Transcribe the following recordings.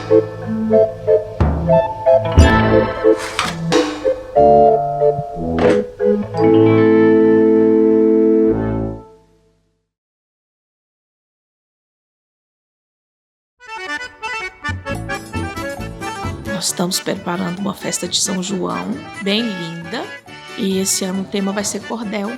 Nós estamos preparando uma festa de São João bem linda e esse ano o tema vai ser cordel.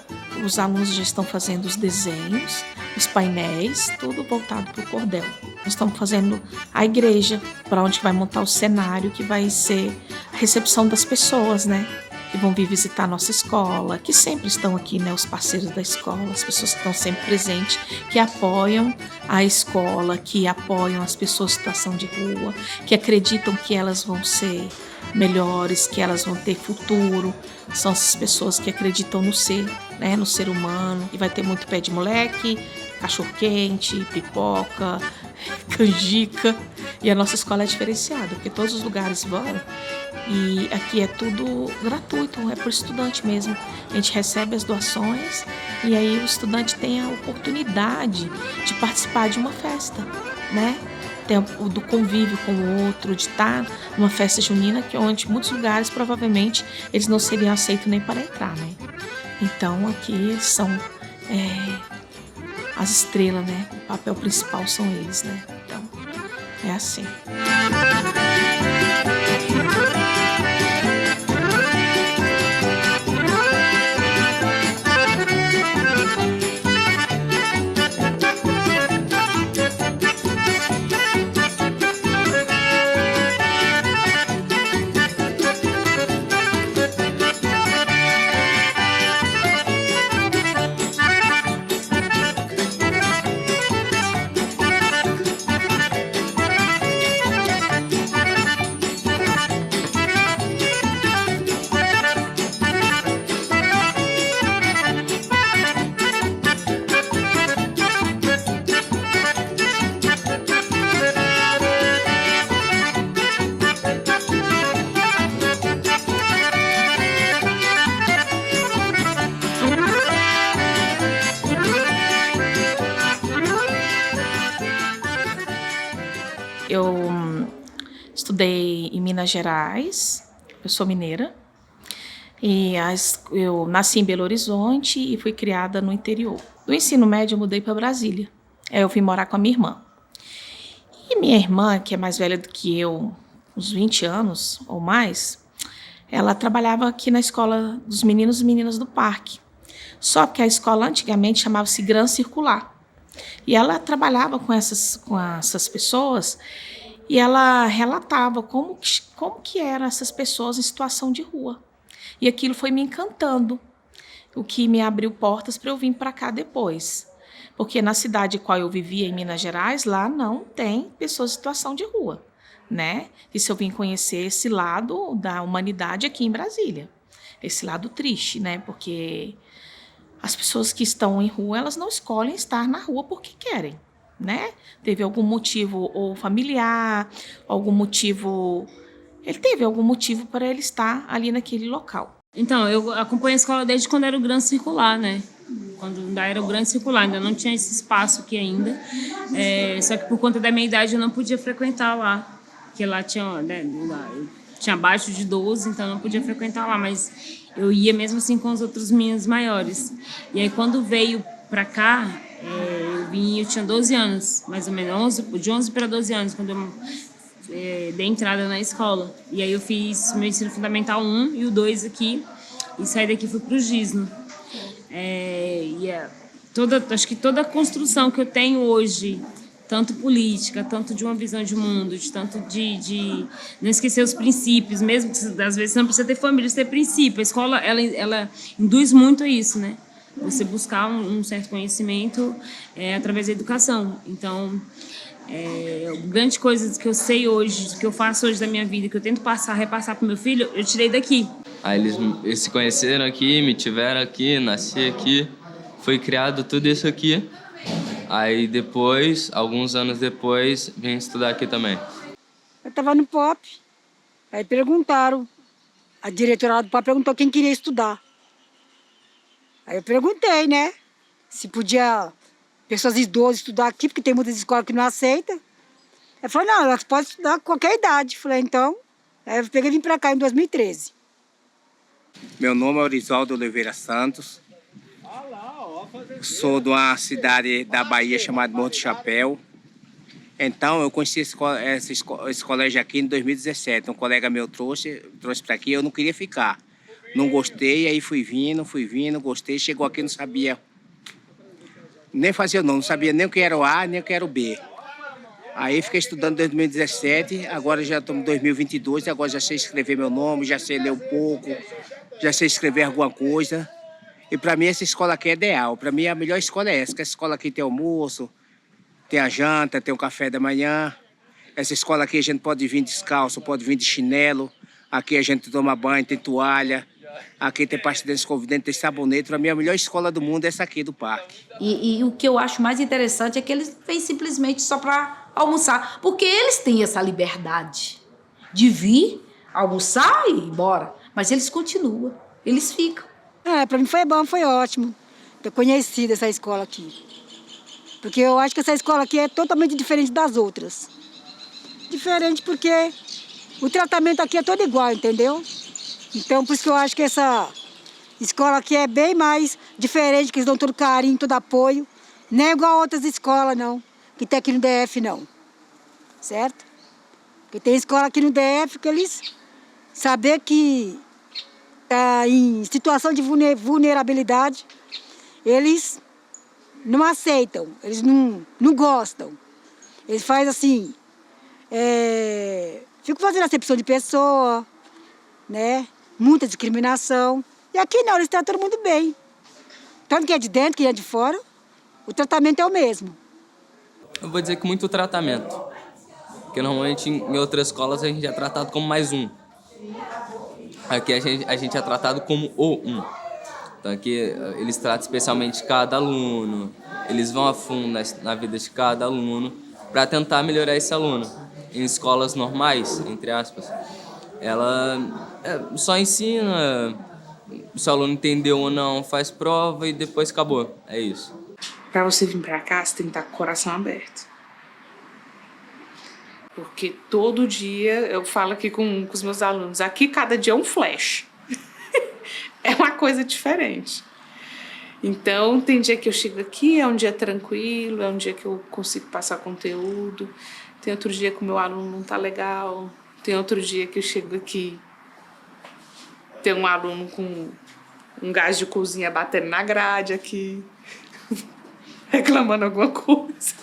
Os alunos já estão fazendo os desenhos, os painéis, tudo voltado para o cordel. Nós estamos fazendo a igreja, para onde vai montar o cenário, que vai ser a recepção das pessoas, né? Que vão vir visitar a nossa escola, que sempre estão aqui, né? Os parceiros da escola, as pessoas que estão sempre presentes, que apoiam a escola, que apoiam as pessoas em situação de rua, que acreditam que elas vão ser melhores, que elas vão ter futuro. São essas pessoas que acreditam no ser, né? No ser humano. E vai ter muito pé de moleque, cachorro-quente, pipoca, canjica. E a nossa escola é diferenciada, porque todos os lugares vão. E aqui é tudo gratuito, é para o estudante mesmo. A gente recebe as doações e aí o estudante tem a oportunidade de participar de uma festa, né? Tem o do convívio com o outro, de estar numa festa junina, que onde em muitos lugares provavelmente eles não seriam aceitos nem para entrar, né? Então aqui eles são as estrelas, né? O papel principal são eles, né? Então é assim. Eu estudei em Minas Gerais, eu sou mineira, e eu nasci em Belo Horizonte e fui criada no interior. Do ensino médio eu mudei para Brasília, aí eu vim morar com a minha irmã. E minha irmã, que é mais velha do que eu, uns 20 anos ou mais, ela trabalhava aqui na escola dos meninos e meninas do parque. Só que a escola antigamente chamava-se Gran Circular. E ela trabalhava com essas pessoas e ela relatava como que eram essas pessoas em situação de rua. E aquilo foi me encantando, o que me abriu portas para eu vir para cá depois. Porque na cidade em qual eu vivia, em Minas Gerais, lá não tem pessoas em situação de rua, né? E se eu vim conhecer esse lado da humanidade aqui em Brasília, esse lado triste, né? Porque as pessoas que estão em rua, elas não escolhem estar na rua porque querem, né? Teve algum motivo ou familiar, algum motivo... Ele teve algum motivo para ele estar ali naquele local. Então, eu acompanho a escola desde quando era o Gran Circular, né? Quando ainda era o Gran Circular, ainda não tinha esse espaço aqui ainda. Só que por conta da minha idade eu não podia frequentar lá. Porque lá tinha, né, tinha abaixo de 12, então eu não podia frequentar lá. Mas eu ia mesmo assim com os outros meninos maiores. E aí quando veio pra cá, eu tinha 12 anos, mais ou menos, de 11 para 12 anos, quando eu dei entrada na escola. E aí eu fiz meu ensino fundamental 1 e o 2 aqui, e saí daqui e fui pro Gisno. Acho que toda a construção que eu tenho hoje, tanto política, tanto de uma visão de mundo, tanto de não esquecer os princípios, mesmo que às vezes você não precisa ter família, você ter princípio. A escola, ela induz muito a isso, né? Você buscar um certo conhecimento através da educação. Então, grande coisa que eu sei hoje, que eu faço hoje da minha vida, que eu tento repassar para o meu filho, eu tirei daqui. Aí eles se conheceram aqui, me tiveram aqui, nasci aqui, foi criado tudo isso aqui. Aí depois, alguns anos depois, vim estudar aqui também. Eu estava no POP, aí perguntaram, a diretora do POP perguntou quem queria estudar. Aí eu perguntei, né, se podia pessoas idosas estudar aqui, porque tem muitas escolas que não aceitam. Ela falou, não, ela pode estudar com qualquer idade. Eu falei, então, aí eu peguei e vim para cá em 2013. Meu nome é Orivaldo Oliveira Santos. Sou de uma cidade da Bahia chamada Morro do Chapéu. Então, eu conheci esse colégio aqui em 2017. Um colega meu trouxe para aqui, eu não queria ficar. Não gostei, aí fui vindo, gostei. Chegou aqui, não sabia nem fazer o nome, não sabia nem o que era o A, nem o que era o B. Aí fiquei estudando desde 2017, agora já estamos em 2022, agora já sei escrever meu nome, já sei ler um pouco, já sei escrever alguma coisa. E para mim essa escola aqui é ideal. Para mim a melhor escola é essa, que essa escola aqui tem almoço, tem a janta, tem o café da manhã. Essa escola aqui a gente pode vir descalço, pode vir de chinelo. Aqui a gente toma banho, tem toalha. Aqui tem pasta de dente, escova de dente, tem sabonete. Para mim a melhor escola do mundo é essa aqui do parque. E o que eu acho mais interessante é que eles vêm simplesmente só para almoçar. Porque eles têm essa liberdade de vir, almoçar e ir embora. Mas eles continuam, eles ficam. Para mim foi bom, foi ótimo ter conhecido essa escola aqui. Porque eu acho que essa escola aqui é totalmente diferente das outras. Diferente porque o tratamento aqui é todo igual, entendeu? Então, por isso que eu acho que essa escola aqui é bem mais diferente, que eles dão todo carinho, todo apoio. Não é igual a outras escolas, não, que tem aqui no DF, não. Certo? Porque tem escola aqui no DF que eles saber que está em situação de vulnerabilidade, eles não aceitam, eles não gostam. Eles fazem assim, ficam fazendo acepção de pessoa, né? Muita discriminação. E aqui não, eles tratam todo mundo bem. Tanto que é de dentro, que é de fora, o tratamento é o mesmo. Eu vou dizer que muito tratamento. Porque normalmente em outras escolas a gente é tratado como mais um. Aqui a gente é tratado como o um. Então aqui eles tratam especialmente cada aluno, eles vão a fundo na vida de cada aluno para tentar melhorar esse aluno. Em escolas normais, entre aspas, ela só ensina, se o aluno entendeu ou não, faz prova e depois acabou. É isso. Para você vir para cá, você tem que estar com o coração aberto. Porque todo dia, eu falo aqui com os meus alunos, aqui cada dia é um flash. É uma coisa diferente. Então, tem dia que eu chego aqui, é um dia tranquilo, é um dia que eu consigo passar conteúdo. Tem outro dia que o meu aluno não tá legal. Tem outro dia que eu chego aqui, tem um aluno com um gás de cozinha batendo na grade aqui, reclamando alguma coisa.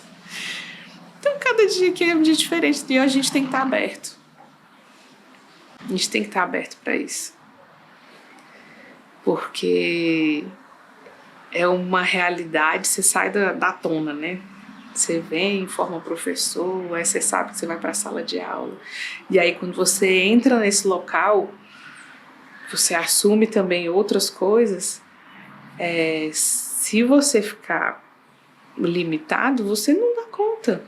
Então, cada dia aqui é um dia diferente. E a gente tem que estar aberto. A gente tem que estar aberto para isso. Porque é uma realidade, você sai da tona, né? Você vem, forma professor, aí você sabe que você vai para a sala de aula. E aí, quando você entra nesse local, você assume também outras coisas. Se você ficar limitado, você não dá conta.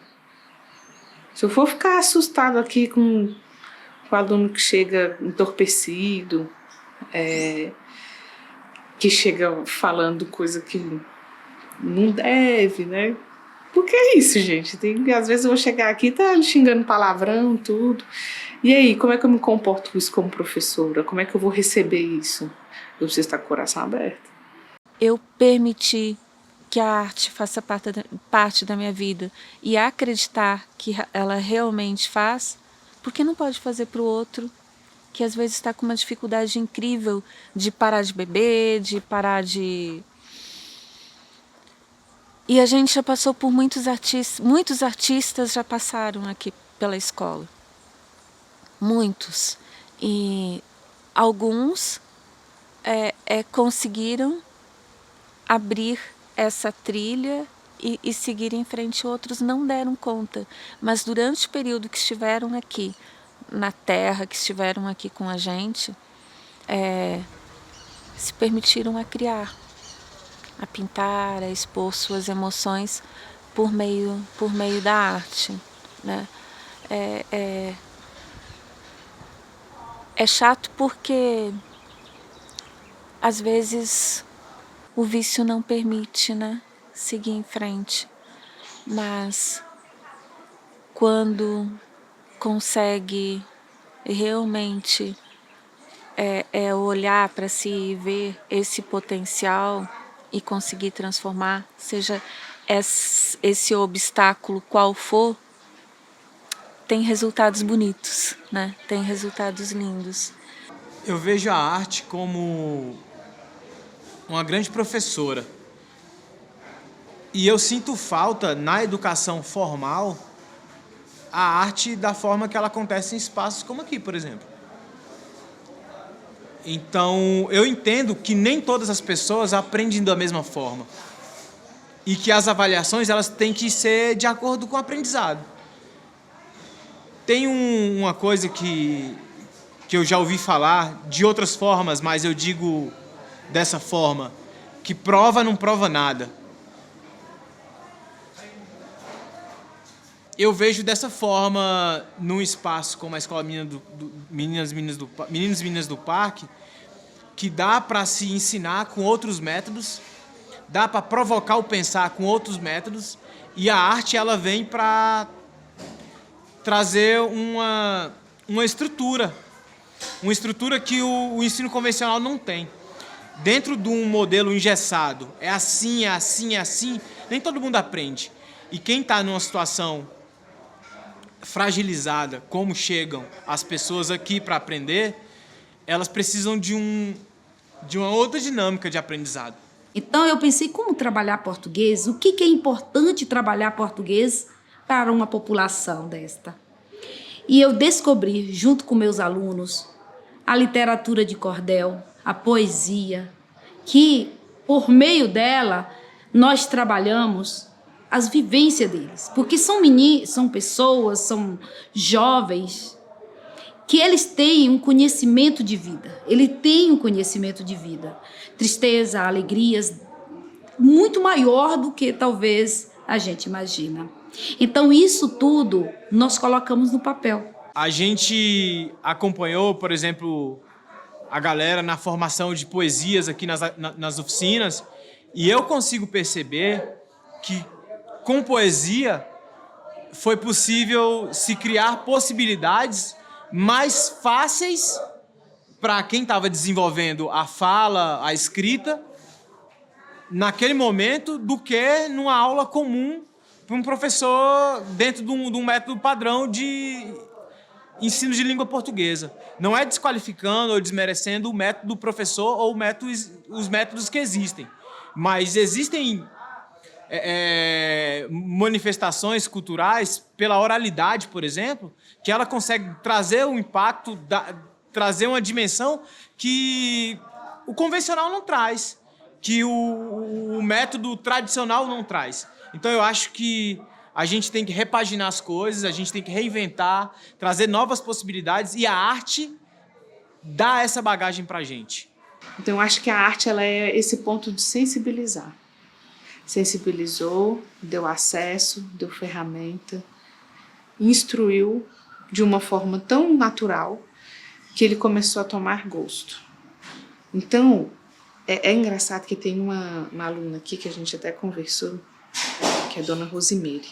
Se eu for ficar assustado aqui com o aluno que chega entorpecido, que chega falando coisa que não deve, né? Porque é isso, gente. Às vezes eu vou chegar aqui e tá xingando palavrão, tudo. E aí, como é que eu me comporto com isso como professora? Como é que eu vou receber isso? Eu preciso estar com o coração aberto. Eu permiti que a arte faça parte da minha vida e acreditar que ela realmente faz, porque não pode fazer para o outro, que às vezes está com uma dificuldade incrível de parar de beber, de parar de... E a gente já passou por muitos artistas já passaram aqui pela escola. Muitos. E alguns conseguiram abrir essa trilha e seguir em frente, outros não deram conta. Mas durante o período que estiveram aqui na Terra, que estiveram aqui com a gente, se permitiram a criar, a pintar, a expor suas emoções por meio da arte, né? É chato porque às vezes o vício não permite, né, seguir em frente, mas quando consegue realmente olhar para si e ver esse potencial e conseguir transformar, seja esse obstáculo qual for, tem resultados bonitos, né? Tem resultados lindos. Eu vejo a arte como uma grande professora. E eu sinto falta na educação formal a arte da forma que ela acontece em espaços como aqui, por exemplo. Então, eu entendo que nem todas as pessoas aprendem da mesma forma. E que as avaliações elas têm que ser de acordo com o aprendizado. Tem uma coisa que eu já ouvi falar de outras formas, mas eu digo dessa forma, que prova não prova nada. Eu vejo dessa forma num espaço como a Escola Meninos e Meninas do Parque, que dá para se ensinar com outros métodos, dá para provocar o pensar com outros métodos, e a arte ela vem para trazer uma estrutura que o ensino convencional não tem. Dentro de um modelo engessado, é assim, é assim, é assim, nem todo mundo aprende. E quem está numa situação fragilizada, como chegam as pessoas aqui para aprender, elas precisam de uma outra dinâmica de aprendizado. Então eu pensei como trabalhar português, o que é importante trabalhar português para uma população desta. E eu descobri, junto com meus alunos, a literatura de cordel, a poesia, que por meio dela nós trabalhamos as vivências deles, porque são pessoas, são jovens, que eles têm um conhecimento de vida, tristeza, alegrias, muito maior do que talvez a gente imagina. Então isso tudo nós colocamos no papel. A gente acompanhou, por exemplo, a galera na formação de poesias aqui nas oficinas, e eu consigo perceber que com poesia foi possível se criar possibilidades mais fáceis para quem estava desenvolvendo a fala, a escrita, naquele momento, do que numa aula comum para um professor dentro de um método padrão de ensino de língua portuguesa. Não é desqualificando ou desmerecendo o método do professor ou os métodos que existem, mas existem manifestações culturais pela oralidade, por exemplo, que ela consegue trazer um impacto, trazer uma dimensão que o convencional não traz, que o método tradicional não traz. Então eu acho que a gente tem que repaginar as coisas, a gente tem que reinventar, trazer novas possibilidades, e a arte dá essa bagagem pra gente. Então eu acho que a arte ela é esse ponto de sensibilizar. Sensibilizou, deu acesso, deu ferramenta, instruiu de uma forma tão natural que ele começou a tomar gosto. Então, é engraçado que tem uma aluna aqui que a gente até conversou, que é a Dona Rosimeire.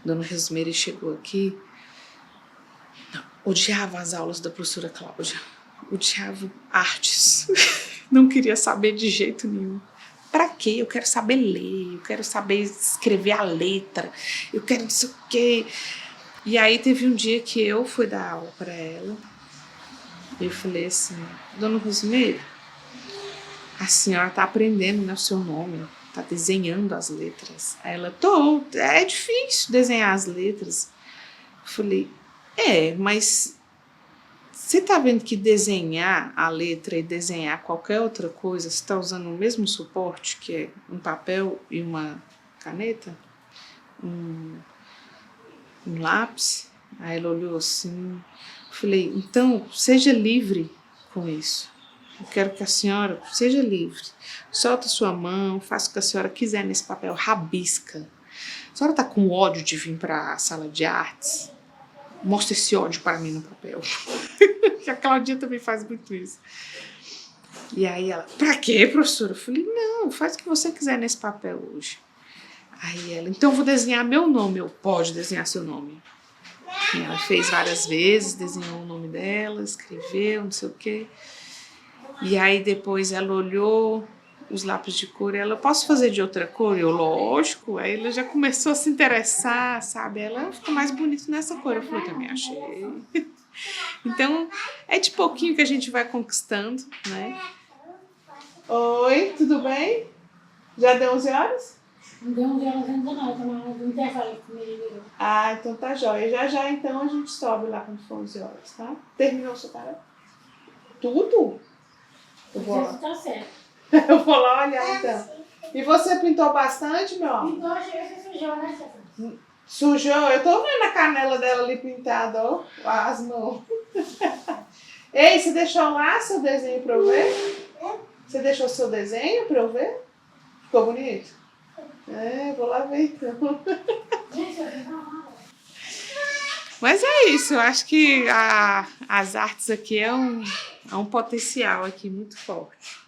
Dona Rosimeire chegou aqui, odiava as aulas da professora Cláudia, odiava artes, não queria saber de jeito nenhum. Pra quê? Eu quero saber ler, eu quero saber escrever a letra, eu quero não sei o quê. E aí teve um dia que eu fui dar aula para ela, e eu falei assim: Dona Rosimeire, a senhora tá aprendendo, né, o seu nome, tá desenhando as letras. Aí ela: é difícil desenhar as letras. Eu falei: mas você tá vendo que desenhar a letra e desenhar qualquer outra coisa, você tá usando o mesmo suporte, que é um papel e uma caneta? Um lápis? Aí ela olhou assim. Eu falei: então, seja livre com isso. Eu quero que a senhora seja livre. Solta sua mão, faça o que a senhora quiser nesse papel, rabisca. A senhora tá com ódio de vir para a sala de artes? Mostra esse ódio para mim no papel. A Claudinha também faz muito isso. E aí ela: pra quê, professora? Eu falei: não, faz o que você quiser nesse papel hoje. Aí ela: então eu vou desenhar meu nome. Eu: pode desenhar seu nome. E ela fez várias vezes, desenhou o nome dela, escreveu, não sei o quê. E aí depois ela olhou os lápis de cor, ela, posso fazer de outra cor? Eu, lógico. Aí ela já começou a se interessar, sabe? Ela ficou mais bonita nessa cor. Eu falei, também achei. Então, é de pouquinho que a gente vai conquistando, né? Oi, tudo bem? Já deu 11 horas? Não deu 11 horas ainda não, tô no intervalo comigo. Ah, então tá jóia. Já então a gente sobe lá quando for 11 horas, tá? Terminou sua tarefa? Tudo? Eu vou lá. Tá certo. Eu vou lá olhar então. E você pintou bastante, meu amor? Então, achei que você sujou, né, Stefano? Sujou? Eu tô vendo a canela dela ali pintada, ó. As mãos. Ei, você deixou lá seu desenho pra eu ver? Você deixou seu desenho pra eu ver? Ficou bonito? É, vou lá ver então. Mas é isso, eu acho que as artes aqui é um potencial aqui muito forte.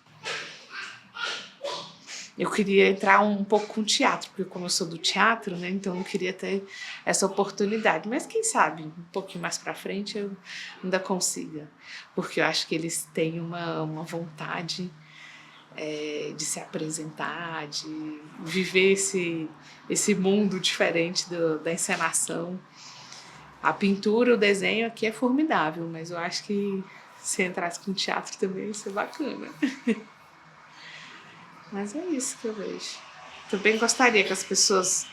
Eu queria entrar um pouco com teatro, porque como eu sou do teatro, né, então eu queria ter essa oportunidade. Mas quem sabe, um pouquinho mais para frente eu ainda consiga. Porque eu acho que eles têm uma vontade de se apresentar, de viver esse mundo diferente da encenação. A pintura, o desenho aqui é formidável, mas eu acho que se entrasse com teatro também ia ser bacana. Mas é isso que eu vejo. Também gostaria que as pessoas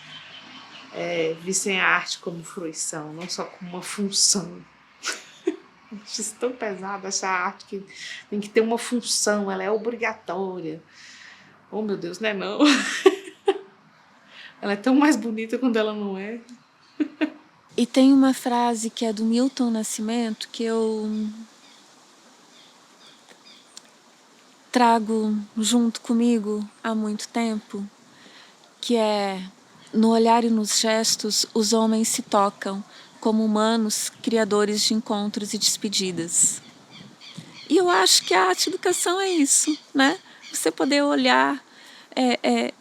vissem a arte como fruição, não só como uma função. Acho isso tão pesado, achar a arte que tem que ter uma função, ela é obrigatória. Oh, meu Deus, não é não. Ela é tão mais bonita quando ela não é. E tem uma frase que é do Milton Nascimento que eu trago junto comigo há muito tempo, que é: no olhar e nos gestos os homens se tocam como humanos criadores de encontros e despedidas. E eu acho que a arte-educação é isso, né? Você poder olhar.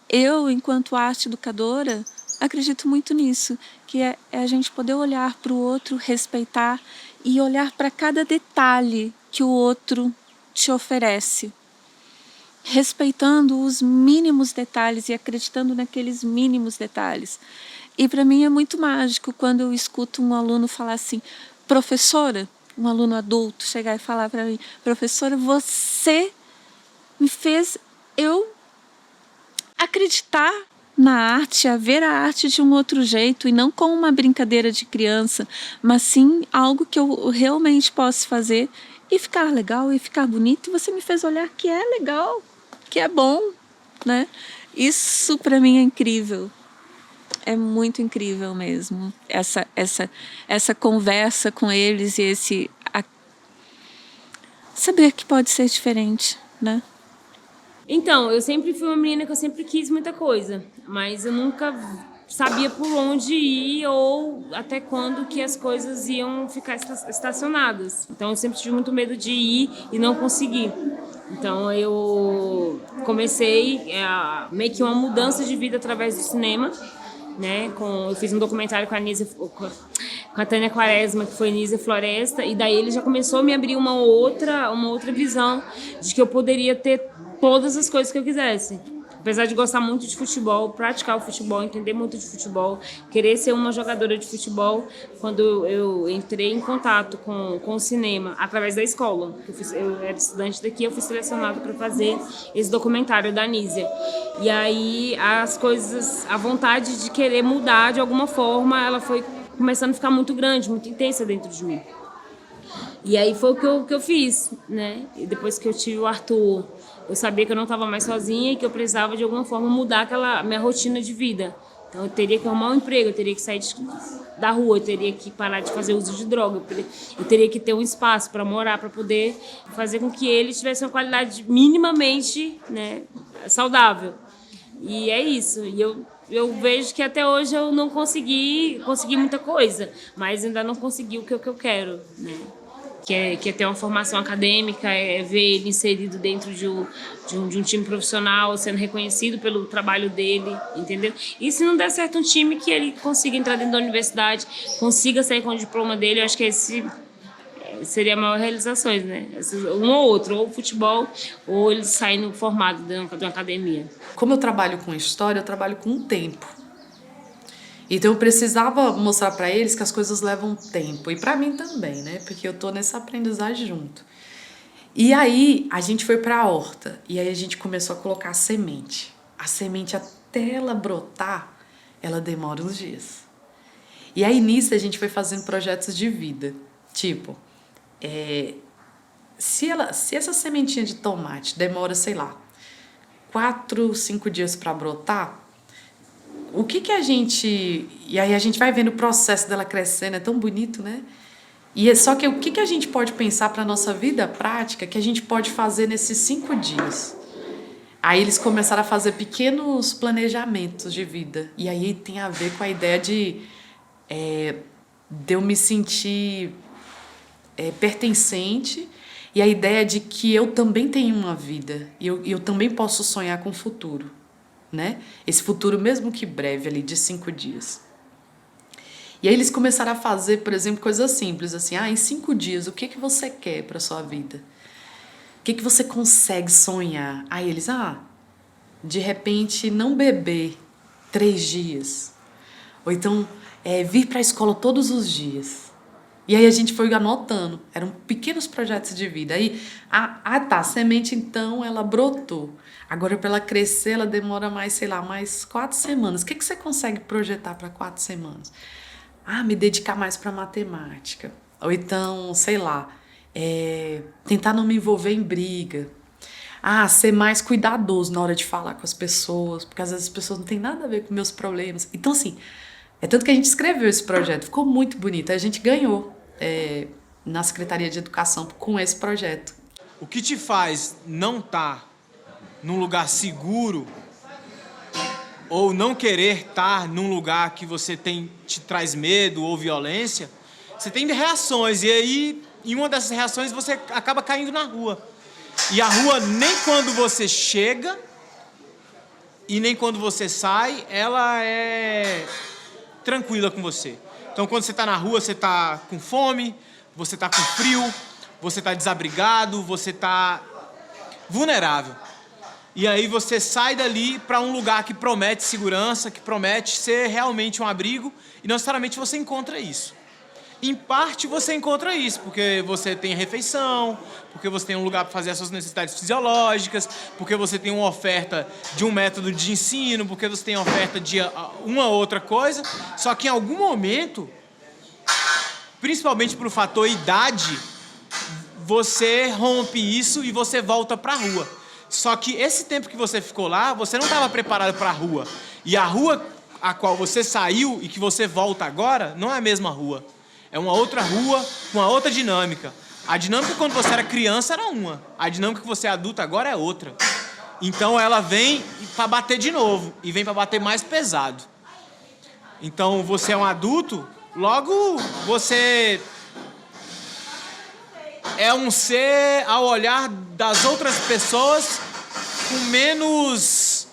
Eu, enquanto arte-educadora, acredito muito nisso, que é a gente poder olhar para o outro, respeitar e olhar para cada detalhe que o outro te oferece, respeitando os mínimos detalhes e acreditando naqueles mínimos detalhes. E para mim é muito mágico quando eu escuto um aluno falar assim: professora, um aluno adulto chegar e falar para mim: professora, você me fez eu acreditar na arte, a ver a arte de um outro jeito, e não como uma brincadeira de criança, mas sim algo que eu realmente posso fazer e ficar legal, e ficar bonito, e você me fez olhar que é legal, que é bom, né? Isso para mim é incrível. É muito incrível mesmo, essa conversa com eles e saber que pode ser diferente, né? Então, eu sempre fui uma menina que eu sempre quis muita coisa, mas eu nunca sabia por onde ir ou até quando que as coisas iam ficar estacionadas. Então, eu sempre tive muito medo de ir e não conseguir. Então, eu comecei meio que uma mudança de vida através do cinema, né? Eu fiz um documentário com a Tânia Quaresma, que foi Nízia Floresta, e daí ele já começou a me abrir uma outra visão de que eu poderia ter todas as coisas que eu quisesse. Apesar de gostar muito de futebol, praticar o futebol, entender muito de futebol, querer ser uma jogadora de futebol, quando eu entrei em contato com o cinema, através da escola, eu era estudante daqui, eu fui selecionada para fazer esse documentário da Nízia. E aí as coisas, a vontade de querer mudar de alguma forma, ela foi começando a ficar muito grande, muito intensa dentro de mim. E aí foi o que eu fiz, né? E depois que eu tive o Arthur, eu sabia que eu não estava mais sozinha e que eu precisava de alguma forma mudar aquela minha rotina de vida. Então eu teria que arrumar um emprego, eu teria que sair da rua, eu teria que parar de fazer uso de droga, eu teria que ter um espaço para morar, para poder fazer com que ele tivesse uma qualidade minimamente, né, saudável. E é isso. E eu vejo que até hoje eu não consegui muita coisa, mas ainda não consegui o que eu quero, né? quer ter uma formação acadêmica, ver ele inserido dentro de um time profissional, sendo reconhecido pelo trabalho dele, entendeu? E se não der certo um time, que ele consiga entrar dentro da universidade, consiga sair com o diploma dele, eu acho que esse seria a maior realização, né? Um ou outro, ou futebol, ou ele saindo formado de uma academia. Como eu trabalho com história, eu trabalho com o tempo. Então eu precisava mostrar para eles que as coisas levam tempo. E para mim também, né? Porque eu tô nessa aprendizagem junto. E aí a gente foi para a horta. E aí a gente começou a colocar a semente. A semente, até ela brotar, ela demora uns dias. E aí nisso a gente foi fazendo projetos de vida. Tipo, se essa sementinha de tomate demora, sei lá, 4, 5 dias para brotar, o que a gente... E aí a gente vai vendo o processo dela crescendo, é tão bonito, né? E só que o que a gente pode pensar para a nossa vida prática que a gente pode fazer nesses 5 dias? Aí eles começaram a fazer pequenos planejamentos de vida. E aí tem a ver com a ideia de eu me sentir pertencente, e a ideia de que eu também tenho uma vida e eu também posso sonhar com o futuro, né? Esse futuro, mesmo que breve, ali de 5 dias. E aí eles começaram a fazer, por exemplo, coisas simples, assim, em 5 dias, o que você quer para sua vida? O que você consegue sonhar? Aí eles, de repente, não beber 3 dias. Ou então, vir para a escola todos os dias. E aí a gente foi anotando, eram pequenos projetos de vida. Aí, a semente então, ela brotou. Agora, para ela crescer, ela demora mais, sei lá, mais 4 semanas. O que você consegue projetar para 4 semanas? Me dedicar mais para matemática. Ou então, sei lá, tentar não me envolver em briga. Ser mais cuidadoso na hora de falar com as pessoas, porque às vezes as pessoas não têm nada a ver com meus problemas. Então, assim, tanto que a gente escreveu esse projeto, ficou muito bonito. A gente ganhou na Secretaria de Educação com esse projeto. O que te faz não estar num lugar seguro ou não querer estar num lugar que te traz medo ou violência, você tem reações, e aí, em uma dessas reações, você acaba caindo na rua. E a rua, nem quando você chega e nem quando você sai, ela é tranquila com você. Então, quando você está na rua, você está com fome, você está com frio, você está desabrigado, você está vulnerável. E aí você sai dali para um lugar que promete segurança, que promete ser realmente um abrigo, e não necessariamente você encontra isso. Em parte você encontra isso, porque você tem refeição, porque você tem um lugar para fazer as suas necessidades fisiológicas, porque você tem uma oferta de um método de ensino, porque você tem oferta de uma outra coisa. Só que em algum momento, principalmente por fator idade, você rompe isso e você volta para a rua. Só que esse tempo que você ficou lá, você não estava preparado para a rua. E a rua a qual você saiu e que você volta agora, não é a mesma rua. É uma outra rua, com uma outra dinâmica. A dinâmica quando você era criança era uma. A dinâmica que você é adulto agora é outra. Então ela vem para bater de novo. E vem para bater mais pesado. Então você é um adulto, logo você é um ser ao olhar das outras pessoas com menos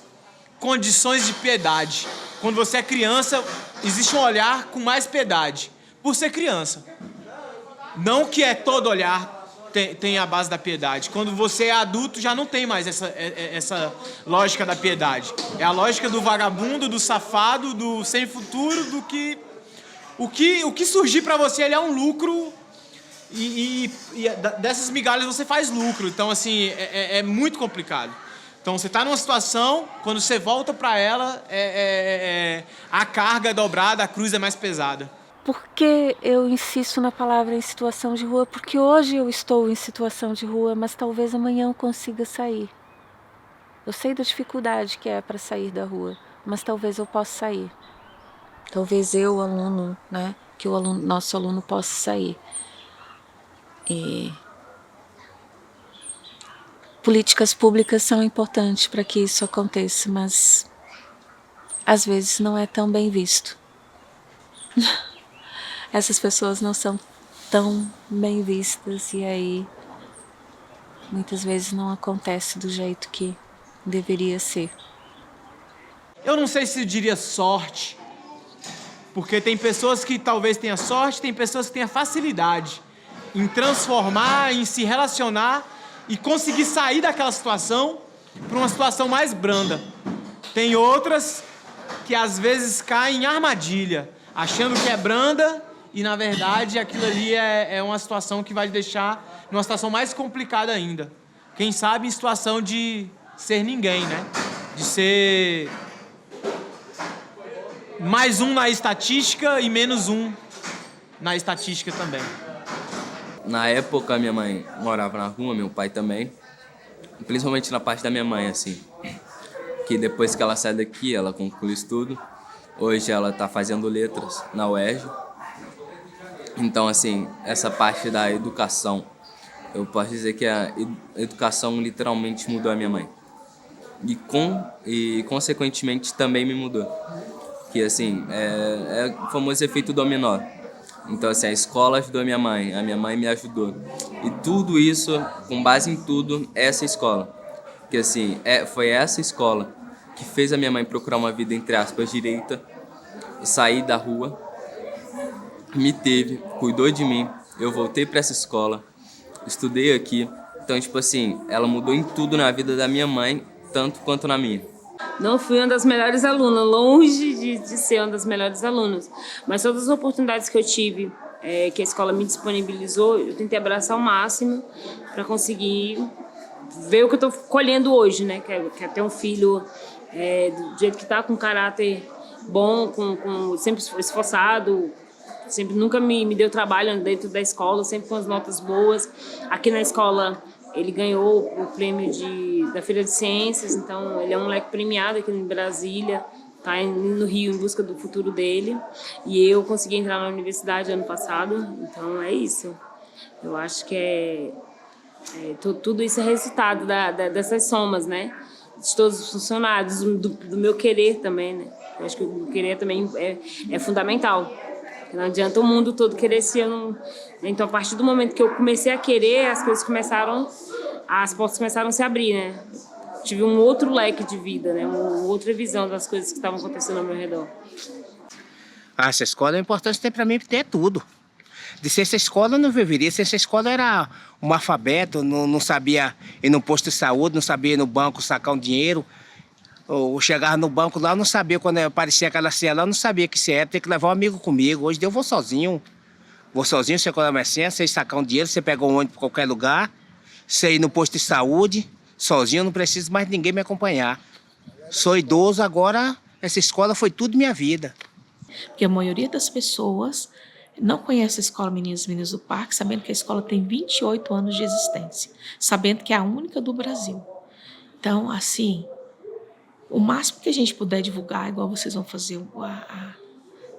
condições de piedade. Quando você é criança, existe um olhar com mais piedade. Por ser criança. Não que todo olhar tem a base da piedade. Quando você é adulto, já não tem mais essa lógica da piedade. É a lógica do vagabundo, do safado, do sem futuro, do que... O que surgir para você, ele é um lucro e dessas migalhas você faz lucro. Então, assim, é muito complicado. Então, você está numa situação, quando você volta para ela, a carga é dobrada, a cruz é mais pesada. Por que eu insisto na palavra em situação de rua? Porque hoje eu estou em situação de rua, mas talvez amanhã eu consiga sair. Eu sei da dificuldade que é para sair da rua, mas talvez eu possa sair. Talvez eu, aluno, né, que nosso aluno possa sair. E políticas públicas são importantes para que isso aconteça, mas às vezes não é tão bem visto. Essas pessoas não são tão bem vistas e aí muitas vezes não acontece do jeito que deveria ser. Eu não sei se eu diria sorte, porque tem pessoas que talvez tenham sorte, tem pessoas que tenham facilidade em transformar, em se relacionar e conseguir sair daquela situação para uma situação mais branda. Tem outras que às vezes caem em armadilha, achando que é branda e na verdade aquilo ali é uma situação que vai deixar numa situação mais complicada ainda. Quem sabe em situação de ser ninguém, né? De ser mais um na estatística e menos um na estatística também. Na época, minha mãe morava na rua, meu pai também. Principalmente na parte da minha mãe, assim. Que depois que ela sai daqui, ela conclui estudo. Hoje ela está fazendo letras na UERJ. Então, assim, essa parte da educação, eu posso dizer que a educação literalmente mudou a minha mãe. E consequentemente, também me mudou. Que, assim, é o famoso efeito dominó. Então, assim, a escola ajudou a minha mãe me ajudou. E tudo isso, com base em tudo, é essa escola. Que, assim, foi essa escola que fez a minha mãe procurar uma vida, entre aspas, direita, sair da rua, me teve, cuidou de mim, eu voltei para essa escola, estudei aqui. Então, tipo assim, ela mudou em tudo na vida da minha mãe, tanto quanto na minha. Não fui uma das melhores alunas, longe de ser uma das melhores alunas. Mas todas as oportunidades que eu tive, que a escola me disponibilizou, eu tentei abraçar ao máximo para conseguir ver o que eu estou colhendo hoje, né? Que é ter um filho do jeito que está, com caráter bom, sempre esforçado, sempre nunca me deu trabalho dentro da escola, sempre com as notas boas. Aqui na escola ele ganhou o prêmio da Feira de Ciências, então ele é um moleque premiado aqui em Brasília, está no Rio em busca do futuro dele. E eu consegui entrar na universidade ano passado, então é isso. Eu acho que tudo isso é resultado dessas somas, né? De todos os funcionários, do meu querer também, né? Eu acho que o querer também é fundamental. Não adianta o mundo todo querer se eu não... Então, a partir do momento que eu comecei a querer, as portas começaram a se abrir, né? Tive um outro leque de vida, né? Uma outra visão das coisas que estavam acontecendo ao meu redor. Essa escola é importante, tem para mim ter tudo. De ser essa escola eu não viveria. Se essa escola era um alfabeto, não sabia ir no posto de saúde, não sabia ir no banco sacar um dinheiro. Ou chegava no banco lá, eu não sabia, quando aparecia aquela senha lá, eu não sabia que se era, tem que levar um amigo comigo. Hoje eu vou sozinho. Você colhe a minha senha, você sacar um dinheiro, você pega um ônibus para qualquer lugar, você ir no posto de saúde, sozinho, não preciso mais de ninguém me acompanhar. Sou idoso, agora essa escola foi tudo minha vida. Porque a maioria das pessoas não conhece a escola Meninas e Meninos do Parque, sabendo que a escola tem 28 anos de existência, sabendo que é a única do Brasil. Então, assim, o máximo que a gente puder divulgar, igual vocês vão fazer a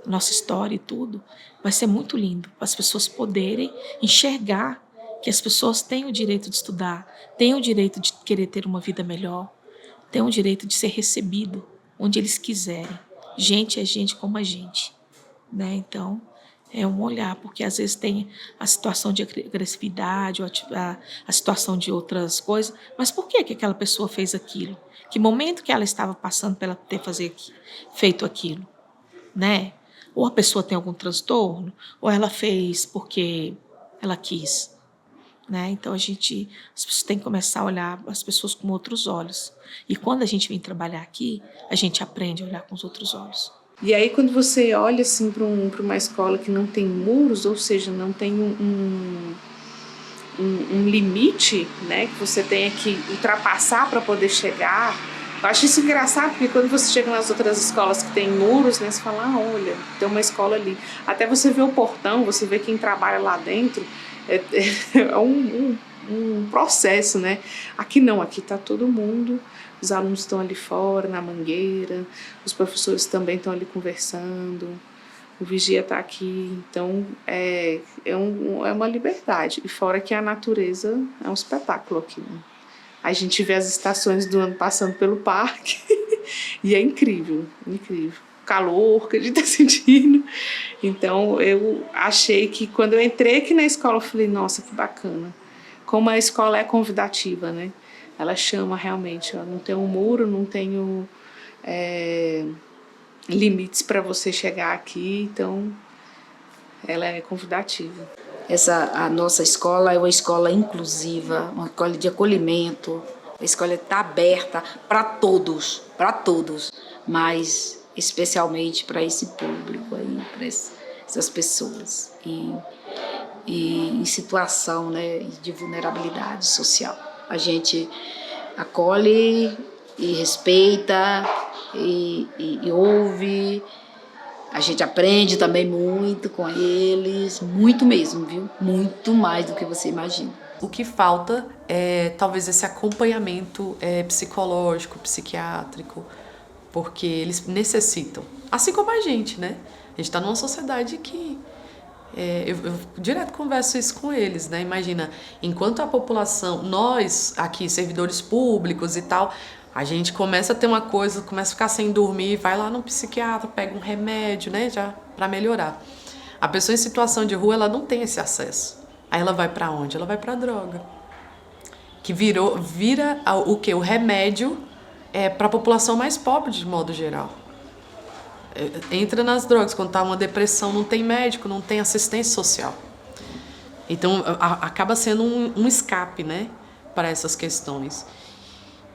nossa história e tudo, vai ser muito lindo, para as pessoas poderem enxergar que as pessoas têm o direito de estudar, têm o direito de querer ter uma vida melhor, têm o direito de ser recebido onde eles quiserem. Gente é gente como a gente, né? Então, é um olhar, porque às vezes tem a situação de agressividade, ou a situação de outras coisas, mas por que aquela pessoa fez aquilo? Que momento que ela estava passando para ela ter feito aquilo, né? Ou a pessoa tem algum transtorno, ou ela fez porque ela quis, né? Então as pessoas têm que começar a olhar as pessoas com outros olhos. E quando a gente vem trabalhar aqui, a gente aprende a olhar com os outros olhos. E aí quando você olha assim para uma escola que não tem muros, ou seja, não tem um limite, né, que você tenha que ultrapassar para poder chegar. Eu acho isso engraçado, porque quando você chega nas outras escolas que tem muros, né, você fala, olha, tem uma escola ali. Até você vê o portão, você vê quem trabalha lá dentro, é um processo, né? Aqui não, aqui está todo mundo, os alunos estão ali fora, na mangueira, os professores também estão ali conversando, o vigia está aqui, então é uma liberdade. E fora que a natureza é um espetáculo aqui, né? A gente vê as estações do ano passando pelo parque e é incrível, incrível. calor que a gente está sentindo. Então, eu achei que quando eu entrei aqui na escola, eu falei, nossa, que bacana. Como a escola é convidativa, né? Ela chama realmente, ó, não tem um muro, não tem limites para você chegar aqui, então ela é convidativa. A nossa escola é uma escola inclusiva, uma escola de acolhimento. A escola está aberta para todos, mas especialmente para esse público aí, para essas pessoas e em situação, né, de vulnerabilidade social. A gente acolhe e respeita e ouve. A gente aprende também muito com eles, muito mesmo, viu? Muito mais do que você imagina. O que falta é talvez esse acompanhamento psicológico, psiquiátrico, porque eles necessitam, assim como a gente, né? A gente está numa sociedade que eu direto converso isso com eles, né? Imagina, enquanto a população, nós aqui, servidores públicos e tal, a gente começa a ter uma coisa, começa a ficar sem dormir, vai lá no psiquiatra, pega um remédio, né, já para melhorar. A pessoa em situação de rua, ela não tem esse acesso. Aí ela vai para onde? Ela vai para droga. Que vira o quê? O remédio para a população mais pobre de modo geral. Entra nas drogas, quando tá uma depressão, não tem médico, não tem assistência social. Então acaba sendo um escape, né, para essas questões.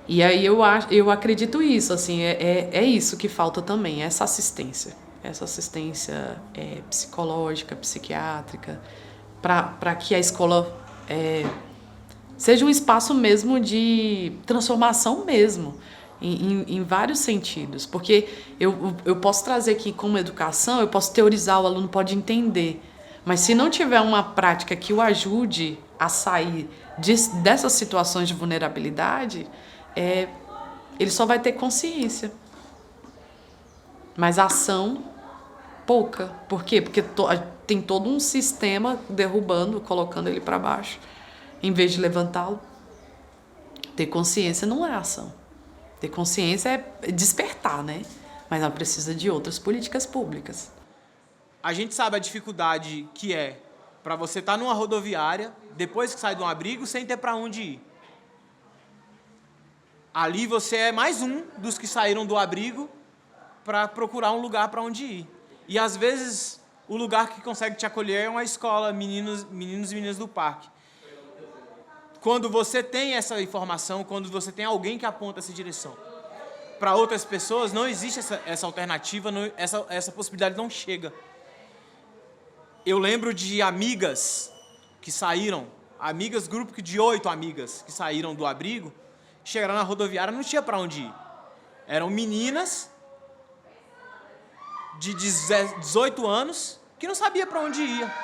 E aí eu acredito isso, assim, é isso que falta também, essa assistência psicológica, psiquiátrica, para que a escola seja um espaço mesmo de transformação mesmo, em vários sentidos. Porque eu posso trazer aqui como educação, eu posso teorizar, o aluno pode entender, mas se não tiver uma prática que o ajude a sair dessas situações de vulnerabilidade, ele só vai ter consciência. Mas a ação, pouca. Por quê? Porque tem todo um sistema derrubando, colocando ele para baixo, em vez de levantá-lo. Ter consciência não é ação. Ter consciência é despertar, né? Mas ela precisa de outras políticas públicas. A gente sabe a dificuldade que é para você estar numa rodoviária, depois que sai de um abrigo, sem ter para onde ir. Ali você é mais um dos que saíram do abrigo para procurar um lugar para onde ir. E às vezes o lugar que consegue te acolher é uma escola, meninos e meninas do parque. Quando você tem essa informação, quando você tem alguém que aponta essa direção para outras pessoas, não existe essa alternativa, essa possibilidade não chega. Eu lembro de amigas que saíram, grupo de 8 amigas que saíram do abrigo, chegaram na rodoviária, não tinha para onde ir. Eram meninas de 18 anos que não sabia para onde ia.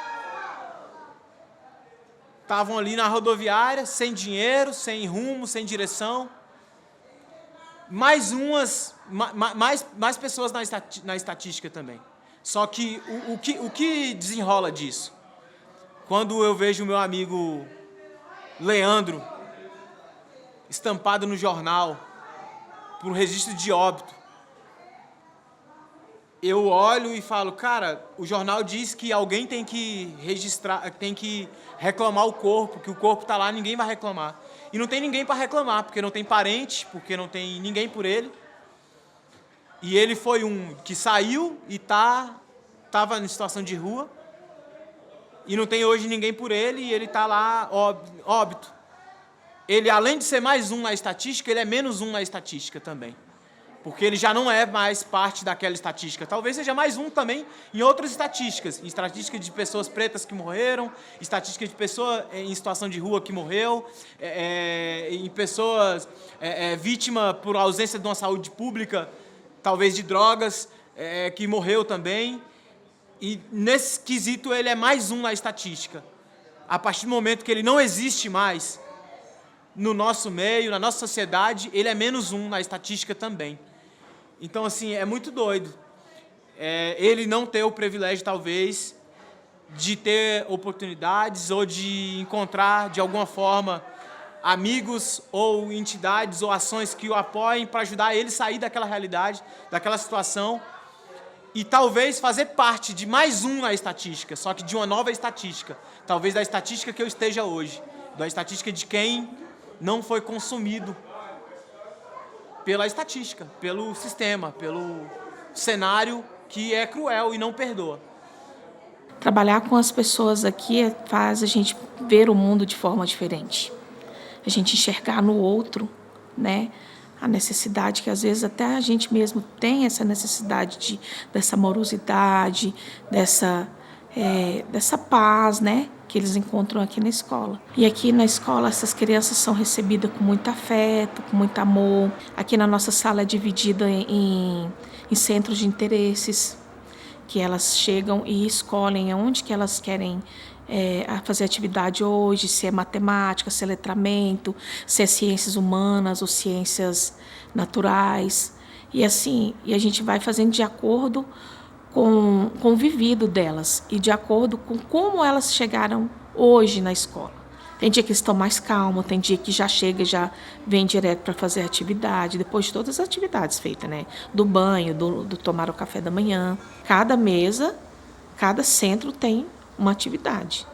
Estavam ali na rodoviária, sem dinheiro, sem rumo, sem direção. Mais pessoas na estatística também. Só que o que desenrola disso? Quando eu vejo o meu amigo Leandro estampado no jornal por registro de óbito, eu olho e falo, cara, o jornal diz que alguém tem que registrar, tem que reclamar o corpo, que o corpo está lá, ninguém vai reclamar. E não tem ninguém para reclamar, porque não tem parente, porque não tem ninguém por ele. E ele foi um que saiu e estava em situação de rua, e não tem hoje ninguém por ele, e ele está lá óbito. Ele, além de ser mais um na estatística, ele é menos um na estatística também. Porque ele já não é mais parte daquela estatística. Talvez seja mais um também em outras estatísticas. Em estatística de pessoas pretas que morreram, estatística de pessoa em situação de rua que morreu, em pessoas vítima por ausência de uma saúde pública, talvez de drogas, que morreu também. E nesse quesito ele é mais um na estatística. A partir do momento que ele não existe mais no nosso meio, na nossa sociedade, ele é menos um na estatística também. Então, assim, é muito doido. Ele não ter o privilégio, talvez, de ter oportunidades ou de encontrar, de alguma forma, amigos ou entidades ou ações que o apoiem para ajudar ele a sair daquela realidade, daquela situação. e talvez fazer parte de mais um na estatística, só que de uma nova estatística. Talvez da estatística que eu esteja hoje, da estatística de quem não foi consumido pela estatística, pelo sistema, pelo cenário que é cruel e não perdoa. Trabalhar com as pessoas aqui faz a gente ver o mundo de forma diferente. A gente enxergar no outro, né, a necessidade que às vezes até a gente mesmo tem essa necessidade dessa amorosidade, dessa paz, né, que eles encontram aqui na escola. E aqui na escola essas crianças são recebidas com muito afeto, com muito amor. Aqui na nossa sala é dividida em centros de interesses, que elas chegam e escolhem aonde que elas querem fazer atividade hoje, se é matemática, se é letramento, se é ciências humanas ou ciências naturais. E assim, a gente vai fazendo de acordo com o vivido delas e de acordo com como elas chegaram hoje na escola. Tem dia que eles estão mais calmos, tem dia que já chega e já vem direto para fazer atividade, depois de todas as atividades feitas, né? Do banho, do tomar o café da manhã. Cada mesa, cada centro tem uma atividade.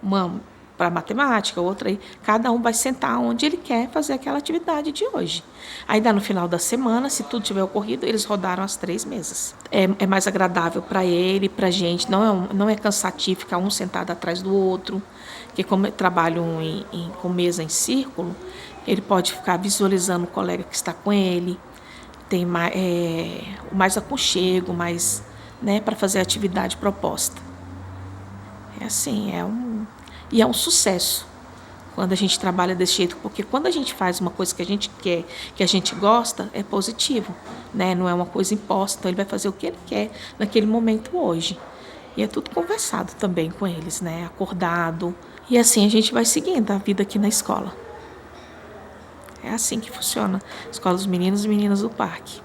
Uma para matemática, outra aí. Cada um vai sentar onde ele quer fazer aquela atividade de hoje. Aí no final da semana, se tudo tiver ocorrido, eles rodaram as 3 mesas. É mais agradável para ele, para a gente, não é cansativo ficar um sentado atrás do outro, porque como trabalham com mesa em círculo, ele pode ficar visualizando o colega que está com ele, tem mais aconchego, mais, né, para fazer a atividade proposta. É assim, e é um sucesso quando a gente trabalha desse jeito, porque quando a gente faz uma coisa que a gente quer, que a gente gosta, é positivo, né? Não é uma coisa imposta, então ele vai fazer o que ele quer naquele momento hoje. E é tudo conversado também com eles, né? Acordado. E assim a gente vai seguindo a vida aqui na escola. É assim que funciona a Escola dos Meninos e Meninas do Parque.